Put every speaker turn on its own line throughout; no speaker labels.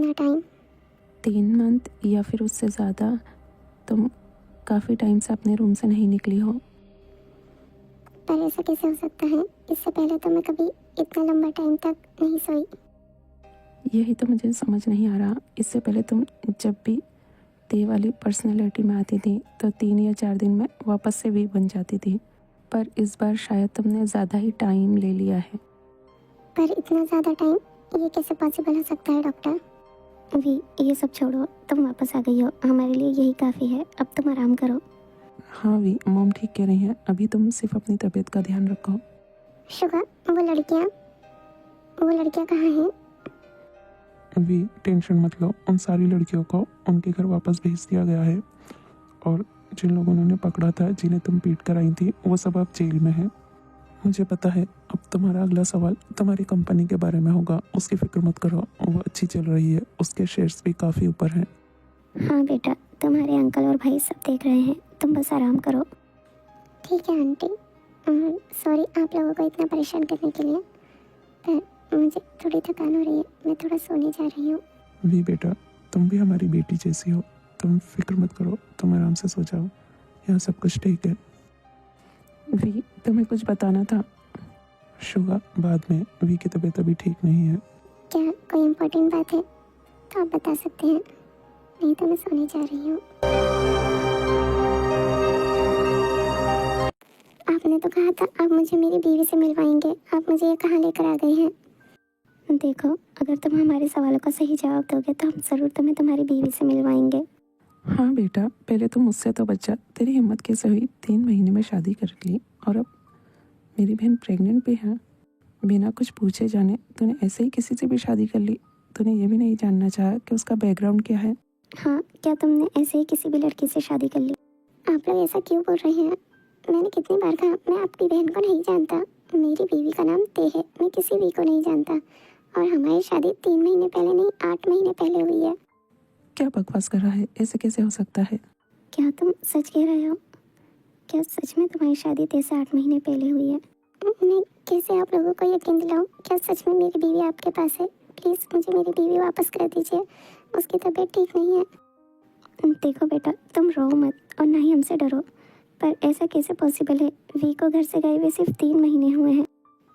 कितना time?
3 month या फिर उससे ज़्यादा। तुम काफ़ी टाइम से अपने रूम से नहीं निकली हो।
पर ऐसा कैसे हो सकता है? इससे पहले तो मैं कभी इतना लंबा टाइम तक नहीं सोई।
यही तो मुझे समझ नहीं आ रहा। इससे पहले तुम जब भी ते वाली पर्सनैलिटी में आती थी तो 3 या 4 दिन में वापस से वी बन जाती थी, पर इस बार शायद तुमने ज़्यादा ही टाइम ले लिया है।
पर इतना ज़्यादा टाइम ये कैसे पॉसिबल हो सकता है डॉक्टर? अभी ये सब छोड़ो, तुम वापस आ गई हो, हमारे लिए यही काफ़ी है। अब तुम आराम करो।
हाँ वी, मॉम ठीक कह रही हैं। अभी तुम सिर्फ अपनी तबीयत का ध्यान रखो।
शुगर, वो लड़कियाँ कहाँ हैं?
वी, टेंशन मत लो। उन सारी लड़कियों को उनके घर वापस भेज दिया गया है और जिन लोगों ने उन्हें पकड़ा था, जिन्हें तुम पीट कर आई थी, वो सब अब जेल में है। मुझे पता है अब तुम्हारा अगला सवाल तुम्हारी कंपनी के बारे में होगा। उसकी फिक्र मत करो, वो अच्छी चल रही है, उसके शेयर्स भी काफ़ी ऊपर हैं।
हाँ बेटा, तुम्हारे अंकल और भाई सब देख रहे हैं, तुम बस आराम करो। ठीक है आंटी, सॉरी आप लोगों को इतना परेशान करने के लिए, पर मुझे थोड़ी थकान हो रही है, मैं थोड़ा सोने जा रही हूँ।
वी बेटा, तुम भी हमारी बेटी जैसी हो, तुम फिक्र मत करो, तुम आराम से सो जाओ, यहाँ सब कुछ ठीक है।
वी, तुम्हें कुछ बताना था।
शुगा, बाद में। वी की तबीयत अभी ठीक नहीं है।
क्या कोई इम्पोर्टेंट बात है तो आप बता सकते हैं, नहीं तो मैं सोने जा रही हूँ। आपने तो कहा था आप मुझे मेरी बीवी से मिलवाएंगे, आप मुझे ये कहाँ लेकर आ गए हैं? देखो, अगर तुम हमारे सवालों का सही जवाब दोगे तो हम ज़रूर तुम्हें तुम्हारी बीवी से मिलवाएंगे।
हाँ बेटा, पहले तुम मुझसे तो बच्चा, तेरी हिम्मत कैसे हुई 3 महीने में शादी कर ली, और अब मेरी बहन प्रेग्नेंट भी है। बिना कुछ पूछे जाने तूने ऐसे ही किसी से भी शादी कर ली। तूने ये भी नहीं जानना चाहा कि उसका बैकग्राउंड क्या है।
हाँ, क्या तुमने ऐसे ही किसी भी लड़की से शादी कर ली? आप लोग ऐसा क्यों बोल रहे हैं? मैंने कितनी बार कहा मैं आपकी बहन को नहीं जानता। मेरी बीवी का नाम ते है, मैं किसी भी को नहीं जानता, और हमारी शादी 3 महीने पहले नहीं 8 महीने पहले हुई है।
क्या बकवास कर रहा है? ऐसे कैसे हो सकता है?
क्या तुम सच कह रहे हो? क्या सच में तुम्हारी शादी 3 से 8 महीने पहले हुई है? मैं कैसे आप लोगों को यकीन दिलाऊं? क्या सच में मेरी बीवी आपके पास है? प्लीज़ मुझे मेरी बीवी वापस कर दीजिए, उसकी तबीयत ठीक नहीं है। देखो बेटा, तुम रो मत और ना ही हमसे डरो, पर ऐसा कैसे पॉसिबल है? वी को घर से गए हुए सिर्फ 3 महीने हुए हैं।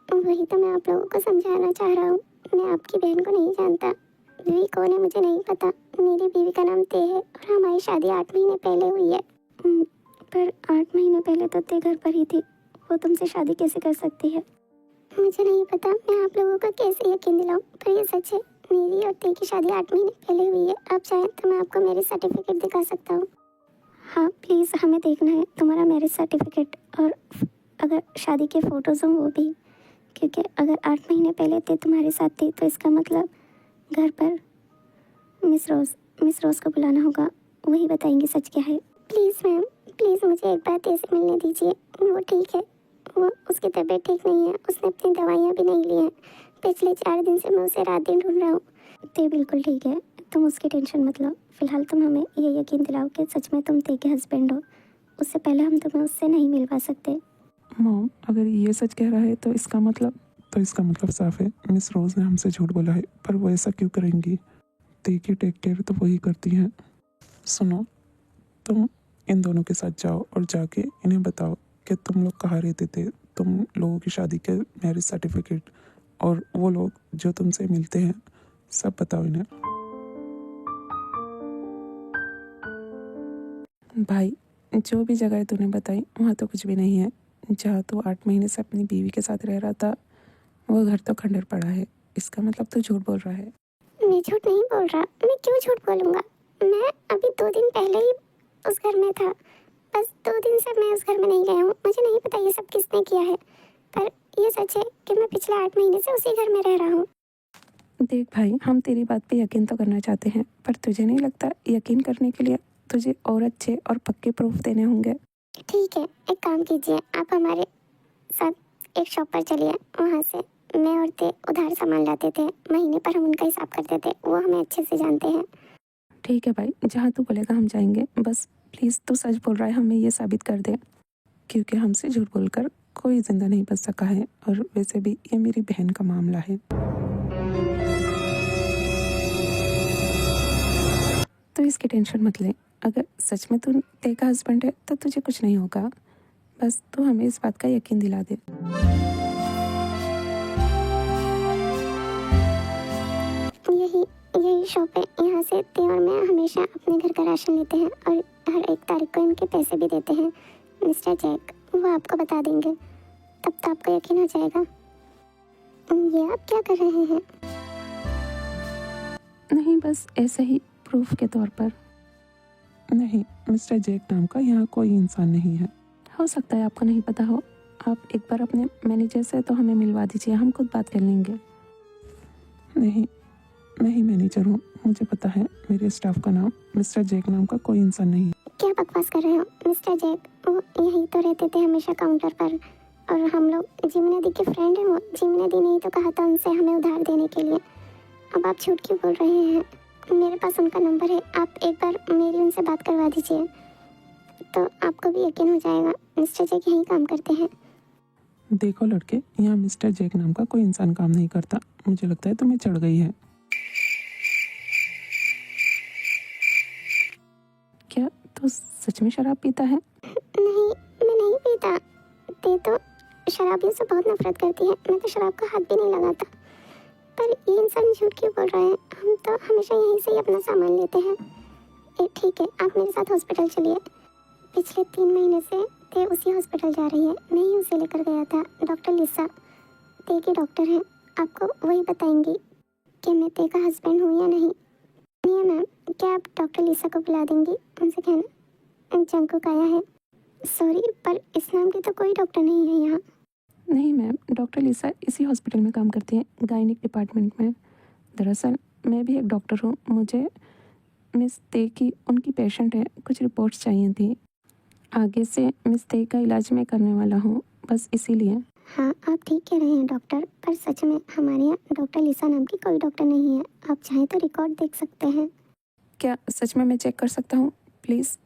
वही तो मैं आप लोगों को समझाना चाह रहा हूँ, मैं आपकी बहन को नहीं जानता। वी कौन है मुझे नहीं पता। मेरी बीवी का नाम ते है और हमारी शादी 8 महीने पहले हुई है। पर 8 महीने पहले तो ते घर पर ही थी, वो तुमसे शादी कैसे कर सकती है? मुझे नहीं पता मैं आप लोगों को कैसे यकीन दिलाऊं, पर ये सच है, मेरी और ते की शादी 8 महीने पहले हुई है। आप चाहें तो मैं आपको मैरिज सर्टिफिकेट दिखा सकता हूँ। हाँ प्लीज़, हमें देखना है तुम्हारा मैरिज सर्टिफिकेट, और अगर शादी के फ़ोटोज़ हों वो भी, क्योंकि अगर 8 महीने पहले ते तुम्हारे साथ थी तो इसका मतलब घर पर मिस रोज़ को बुलाना होगा, वही बताएंगी सच क्या है। प्लीज़ मैम, प्लीज़ मुझे एक बार ते से मिलने दीजिए। वो ठीक है, वो उसकी तबीयत ठीक नहीं है, उसने अपनी दवाइयाँ भी नहीं ली हैं। पिछले 4 दिन से मैं उसे रात दिन ढूंढ रहा हूँ। ते बिल्कुल ठीक है, तुम उसकी टेंशन मत लो। फिलहाल तुम हमें ये यकीन दिलाओ कि सच में तुम ते के हस्बैंड हो, उससे पहले हम तुम्हें उससे नहीं मिलवा सकते।
मॉम, अगर ये सच कह रहा है तो इसका मतलब
साफ है, मिस रोज ने हमसे झूठ बोला है। पर वो ऐसा क्यों करेंगी? देखिए, टेक केयर तो वही करती हैं। सुनो, तुम इन दोनों के साथ जाओ और जाके इन्हें बताओ कि तुम लोग कहाँ रहते थे, तुम लोगों की शादी के मैरिज सर्टिफिकेट और वो लोग जो तुमसे मिलते हैं, सब बताओ इन्हें।
भाई, जो भी जगह तूने बताई वहाँ तो कुछ भी नहीं है। जहाँ तू 8 महीने से अपनी बीवी के साथ रह रहा था वो घर तो खंडर पड़ा है। इसका मतलब तू झूठ बोल रहा है।
मैं झूठ नहीं बोल रहा, मैं क्यों झूठ बोलूँगा? मैं अभी 2 दिन पहले ही उस घर में था, बस 2 दिन से मैं उस घर में नहीं गया हूँ। मुझे नहीं पता ये सब किसने किया है, पर ये सच है कि मैं पिछले 8 महीने से उसी घर में रह रहा हूँ।
देख भाई, हम तेरी बात पे यकीन तो करना चाहते हैं, पर तुझे नहीं लगता यकीन करने के लिए तुझे और अच्छे और पक्के प्रूफ देने होंगे?
ठीक है, एक काम कीजिए, आप हमारे साथ एक शॉप पर चलिए। वहाँ से मैं और ते उधार सामान लाते थे, महीने पर हम उनका हिसाब करते थे, वो हमें अच्छे से जानते हैं।
ठीक है भाई, जहाँ तू बोलेगा हम जाएंगे। बस प्लीज़ तू सच बोल रहा है, हमें ये साबित कर दे, क्योंकि हमसे झूठ बोलकर कोई जिंदा नहीं बच सका है, और वैसे भी ये मेरी बहन का मामला है। तो इसकी टेंशन मत ले। अगर सच में तू ते का हस्बैंड है तो तुझे कुछ नहीं होगा। बस तू हमें इस बात का यकीन दिला दे।
यही यही शॉप है, यहाँ से ते और मैं हमेशा अपने घर का राशन लेते हैं और हर एक तारीख को इनके पैसे भी देते हैं। मिस्टर जैक वो आपको बता देंगे, तब तो आपको यकीन हो जाएगा। ये आप क्या कर रहे हैं?
नहीं, बस ऐसे ही प्रूफ के तौर पर।
नहीं, मिस्टर जैक नाम का यहाँ कोई इंसान नहीं है।
हो सकता है आपको नहीं पता हो। आप एक बार अपने मैनेजर से तो हमें मिलवा दीजिए, हम खुद बात कर लेंगे।
नहीं, मैं ही मैनेजर हूँ, मुझे पता है। मेरे स्टाफ का नाम मिस्टर जैक नाम का कोई इंसान नहीं है।
क्या बकवास कर रहे हो? मिस्टर जैक वो यही तो रहते थे हमेशा काउंटर पर, और हम लोग जिमनेदी के फ्रेंड हैं। वो जिमनेदी ने ही तो कहा था उनसे हमें उधार देने के लिए। अब आप झूठ क्यों बोल रहे हैं? मेरे पास उनका नंबर है, आप एक बार मेरी उनसे बात करवा दीजिए तो आपको भी यकीन हो जाएगा। मिस्टर जैक यही काम करते हैं।
देखो लड़के, यहाँ मिस्टर जैक नाम का कोई इंसान काम नहीं करता। मुझे लगता है तुम्हें चढ़ गई है।
क्या तू सच में शराब पीता है?
नहीं, मैं नहीं पीता। ते तो शराबियों से बहुत नफरत करती है, मैं तो शराब का हाथ भी नहीं लगाता। पर ये इंसान झूठ क्यों बोल रहे हैं? हम तो हमेशा यहीं से ही अपना सामान लेते हैं। ठीक है, आप मेरे साथ हॉस्पिटल चलिए। पिछले 3 महीने से ते उसी हॉस्पिटल जा रही है, मैं ही उसे लेकर गया था। डॉक्टर लिसा ते की डॉक्टर हैं, आपको वही बताएंगी कि मैं ते का हस्बैंड हूँ या नहीं। नहीं मैम, क्या आप डॉक्टर लिसा को बुला देंगी? उनसे कहना जंकुक आया है। सॉरी, पर इस नाम की तो कोई डॉक्टर नहीं है यहाँ।
नहीं मैम, डॉक्टर लिसा इसी हॉस्पिटल में काम करती हैं, गायनिक डिपार्टमेंट में। दरअसल मैं भी एक डॉक्टर हूँ। मुझे मिस ते की उनकी पेशेंट है, कुछ रिपोर्ट्स चाहिए थी। आगे से मिस ते का इलाज मैं करने वाला हूँ, बस इसीलिए।
हाँ, आप ठीक कह रहे हैं डॉक्टर, पर सच में हमारे यहाँ डॉक्टर लिसा नाम की कोई डॉक्टर नहीं है। आप चाहें तो रिकॉर्ड देख सकते हैं।
क्या सच में मैं चेक कर सकता हूँ प्लीज़?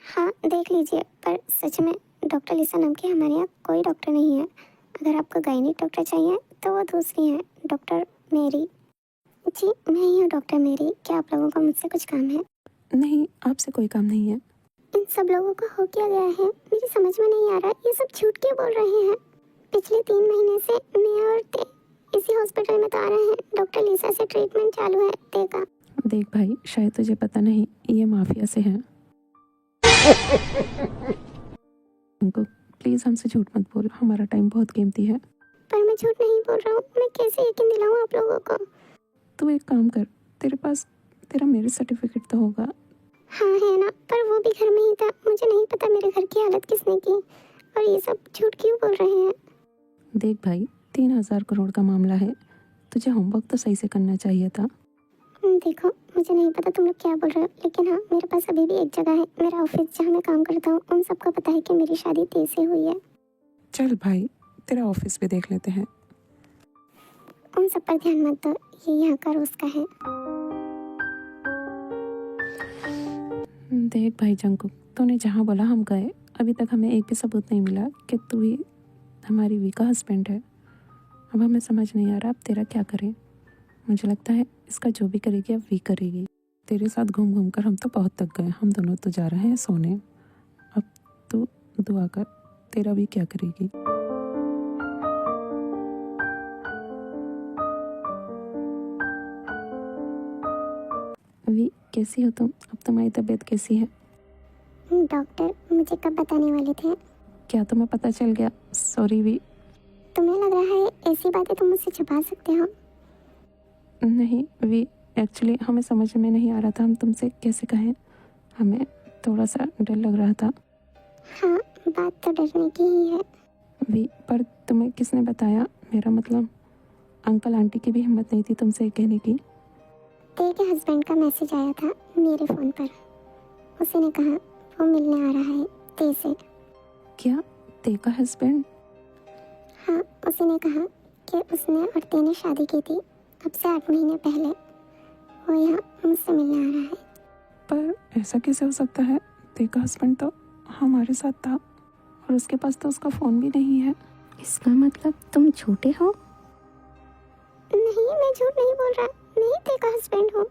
हाँ, देख लीजिए, पर सच में डॉक्टर लिसा नाम की हमारे यहाँ कोई डॉक्टर नहीं है। अगर आपको गायनिक डॉक्टर चाहिए तो वो दूसरी है, डॉक्टर मेरी। जी, मैं ही हूँ डॉक्टर मेरी। क्या आप लोगों को मुझसे कुछ काम है?
नहीं, आपसे कोई काम नहीं है।
इन सब लोगों को हो क्या गया है? मेरी समझ में नहीं आ रहा, ये सब झूठ क्यों बोल रहे हैं? पिछले 3 महीने से मैं और ते इसी हॉस्पिटल में तो आ रहे हैं। डॉक्टर लिसा से ट्रीटमेंट चालू है ते का।
देख भाई, शायद तुझे पता नहीं, ये माफिया से हैं। उनको प्लीज़ हमसे झूठ मत बोल, हमारा टाइम बहुत कीमती है।
पर मैं झूठ नहीं बोल रहा हूँ, मैं कैसे यकीन दिलाऊं आप लोगों को?
तू एक काम कर, तेरे पास तेरा मैरिज सर्टिफिकेट तो होगा।
हाँ है ना, पर वो भी घर में ही था। मुझे नहीं पता मेरे घर की हालत किसने की, और ये सब झूठ क्यों बोल रहे हैं?
देख भाई, 3,000 करोड़ का मामला है, तुझे होमवर्क तो सही से करना चाहिए था।
देखो, मुझे नहीं पता तुम लोग क्या बोल रहे हो, लेकिन हाँ, मेरे पास अभी भी एक जगह है, मेरा ऑफिस जहाँ मैं काम करता हूँ। उन सबको पता है कि मेरी शादी ते से हुई है।
चल भाई, तेरा ऑफिस भी देख लेते हैं।
उन सब पर ध्यान मत दो, ये यहाँ का रोज का है।
देख भाई जंकुक, तूने जहाँ बोला हम गए। अभी तक हमें एक भी सबूत नहीं मिला कि तू ही हमारी वी का हस्बैंड है। अब हमें समझ नहीं आ रहा अब तेरा क्या करें। मुझे लगता है इसका जो भी करेगी अब वी करेगी। तेरे साथ घूम घूम कर हम तो बहुत थक गए। हम दोनों तो जा रहे हैं सोने। अब तू दुआ कर, तेरा भी क्या करेगी। वी कैसी हो तुम? अब तुम्हारी तबीयत कैसी है?
डॉक्टर मुझे कब बताने वाले थे?
क्या तुम्हें पता चल गया? Sorry we.
तुम्हें लग रहा है ऐसी बातें तुम मुझसे छुपा सकते हो?
नहीं वी, एक्चुअली हमें समझ में नहीं आ रहा था हम तुमसे कैसे कहें। हमें थोड़ा सा डर लग रहा था।
हाँ, बात तो डरने की ही है।
वी, पर तुम्हें किसने बताया? मेरा मतलब अंकल आंटी की भी हिम्मत नहीं थी तुमसे कहने की।
ते के हस्बैंड का मैसेज आया था मेरे फ़ोन पर। उसी ने कहा वो मिलने आ रहा है ते से।
क्या ते का हस्बैंड?
हाँ, उसी ने कहा कि उसने और ते ने शादी की थी अब से 8 महीने पहले। वो यहाँ मुझसे मिलने आ रहा है।
पर ऐसा कैसे हो सकता है? ते का हस्बैंड तो हमारे साथ था और उसके पास तो उसका फ़ोन भी नहीं है।
इसका मतलब तुम झूठे हो? नहीं, मैं झूठ नहीं बोल रहा, मैं ही ते का हस्बैंड हूँ।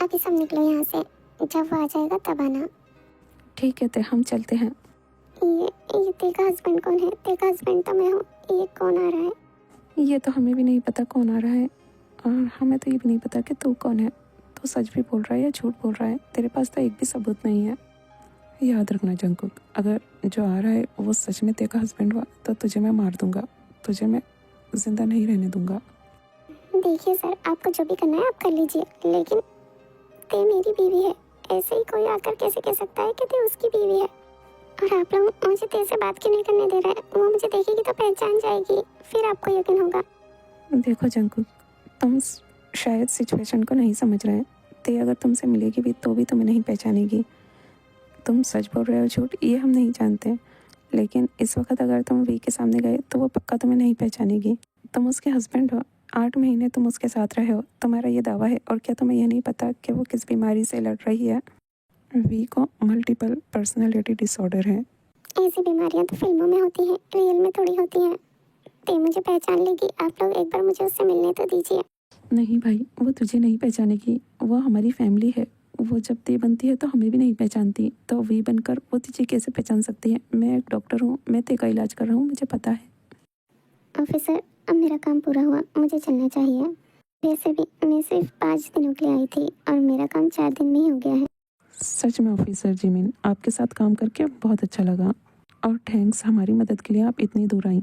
अभी सब निकलो यहाँ से, जब वो आ जाएगा तब आना।
ठीक है, तो हम चलते हैं।
ये तेरा हस्बैंड कौन है? तेरा हस्बैंड तो मैं हूँ, ये कौन आ रहा है?
ये तो हमें भी नहीं पता कौन आ रहा है, और हमें तो ये भी नहीं पता कि तू कौन है। तू सच भी बोल रहा है या झूठ बोल रहा है? तेरे पास तो एक भी सबूत नहीं है। याद रखना जंकुक, अगर जो आ रहा है वो सच में तेरा हस्बैंड हुआ तो तुझे मैं मार दूंगा, तुझे मैं जिंदा नहीं रहने दूंगा।
देखिए सर, आपको जो भी करना है आप कर लीजिए, लेकिन ते मेरी बीवी है। ऐसे ही कोई आकर कैसे कह सकता है कि ते उसकी बीवी है? और आप लोग मुझे तेरे से बात क्यों नहीं करने दे रहे हैं? वो मुझे देखेगी तो पहचान जाएगी, फिर आपको यकीन होगा।
देखो जंकुक, तुम शायद सिचुएशन को नहीं समझ रहे हैं। ते अगर तुमसे मिलेगी भी तो भी तुम्हें नहीं पहचानेगी। तुम सच बोल रहे हो झूठ ये हम नहीं जानते, लेकिन इस वक्त अगर तुम वी के सामने गए तो वो पक्का तुम्हें नहीं पहचानेगी। तुम उसके हस्बैंड हो, 8 महीने तुम उसके साथ रहे हो, तुम्हारा ये दावा है। और क्या तुम्हें यह नहीं पता कि वो किस बीमारी से लड़ रही है? वी को मल्टीपल पर्सनालिटी डिसऑर्डर है।
ऐसी बीमारियां तो फिल्मों में होती हैं, रियल में थोड़ी होती हैं। ते मुझे पहचान लेगी, आप लोग एक बार मुझे उससे मिलने तो दीजिए।
नहीं भाई, वो तुझे नहीं पहचानेगी, वो हमारी फैमिली है। वो जब ते बनती है तो हमें भी नहीं पहचानती, तो वी बनकर वो तुझे कैसे पहचान सकती है? मैं एक डॉक्टर हूँ, मैं ते का इलाज कर रहा हूँ, मुझे पता है।
ऑफिसर, अब मेरा काम पूरा हुआ, मुझे चलना चाहिए। वैसे भी मैं सिर्फ 5 दिनों के लिए आई थी और मेरा काम 4 दिन में ही हो गया है।
सच में ऑफिसर जिमिन, आपके साथ काम करके बहुत अच्छा लगा, और थैंक्स हमारी मदद के लिए आप इतनी दूर आई।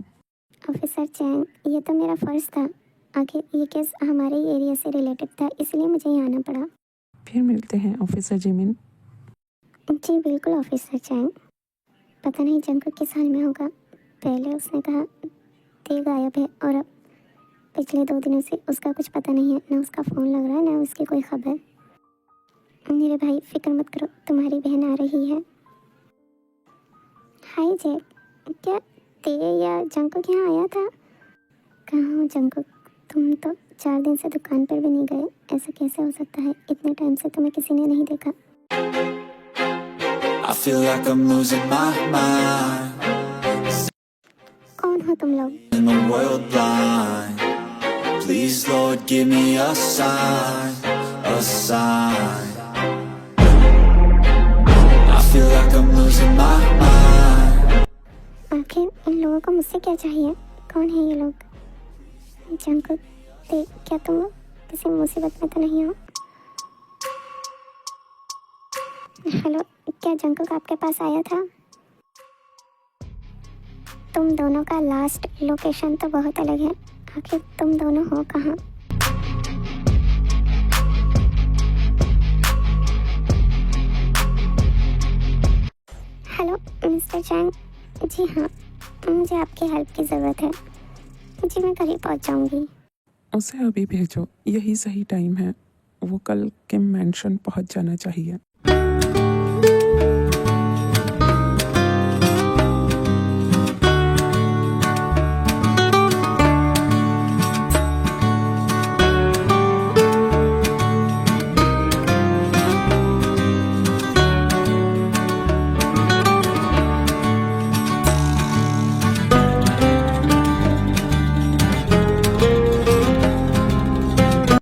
ऑफिसर चैंग, ये तो मेरा फ़र्ज़ था। आखिर ये केस हमारे ही एरिया से रिलेटेड था, इसलिए मुझे यहाँ आना पड़ा।
फिर मिलते हैं ऑफिसर जिमिन।
जी बिल्कुल ऑफिसर चैंग। पता नहीं जंकुक किस हाल में होगा। पहले उसने कहा ते गायब है, और अब पिछले 2 दिनों से उसका कुछ पता नहीं है। ना उसका फ़ोन लग रहा है, ना उसकी कोई खबर। मेरे भाई फिक्र मत करो, तुम्हारी बहन आ रही है। हाय जैक, क्या ते या जंकुक यहाँ आया था? कहाँ हो जंकुक? तुम तो 4 दिन से दुकान पर भी नहीं गए, ऐसा कैसे हो सकता है? इतने टाइम से तुम्हें किसी ने नहीं देखा।
I feel like I'm losing my mind,
कौन हो तुम लोग?
in the world blind. Please Lord give me a sign, a sign. I feel like I'm losing my mind.
आखिर इन लोगों को मुझसे क्या चाहिए? कौन है ये लोग? जंकुक, ते, क्या तुम लोग किसी मुसीबत में तो नहीं हो? हेलो, क्या जंकुक आपके पास आया था? तुम दोनों का लास्ट लोकेशन तो बहुत अलग है। आखिर तुम दोनों हो कहाँ? Hello mister Chang. जी हाँ, मुझे आपकी हेल्प की ज़रूरत है। जी मैं कल ही पहुँच जाऊँगी।
उसे अभी भेजो, यही सही टाइम है। वो कल के मेंशन पहुंच जाना चाहिए।